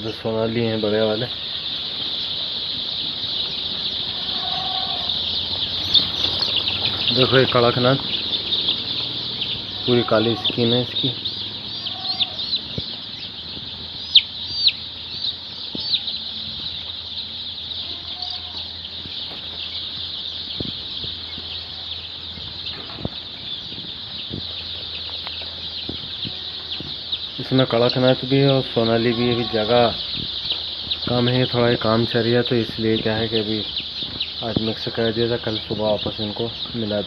उधर सोनाली हैं बड़े वाले। देखो ये कड़कनाथ, पूरी काली स्किन है इसकी। इसमें कड़कनाथ भी है और सोनाली भी है। अभी जगह कम है, थोड़ा ही काम चल रहा है, तो इसलिए क्या है कि अभी आज मिक्स कर दिया था, कल सुबह वापस इनको मिला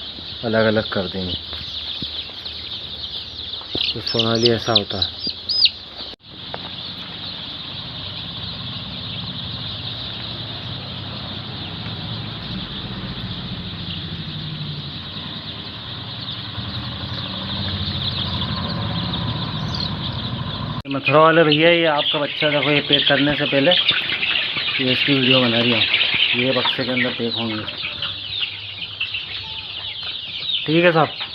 अलग अलग कर देंगे। तो सोनाली ऐसा होता है। मथुरा वाले भैया, ये आपका बच्चा देखो, ये पैक करने से पहले ये इसकी वीडियो बना रही हूँ। ये बक्से के अंदर पैक होंगे। ठीक है साहब।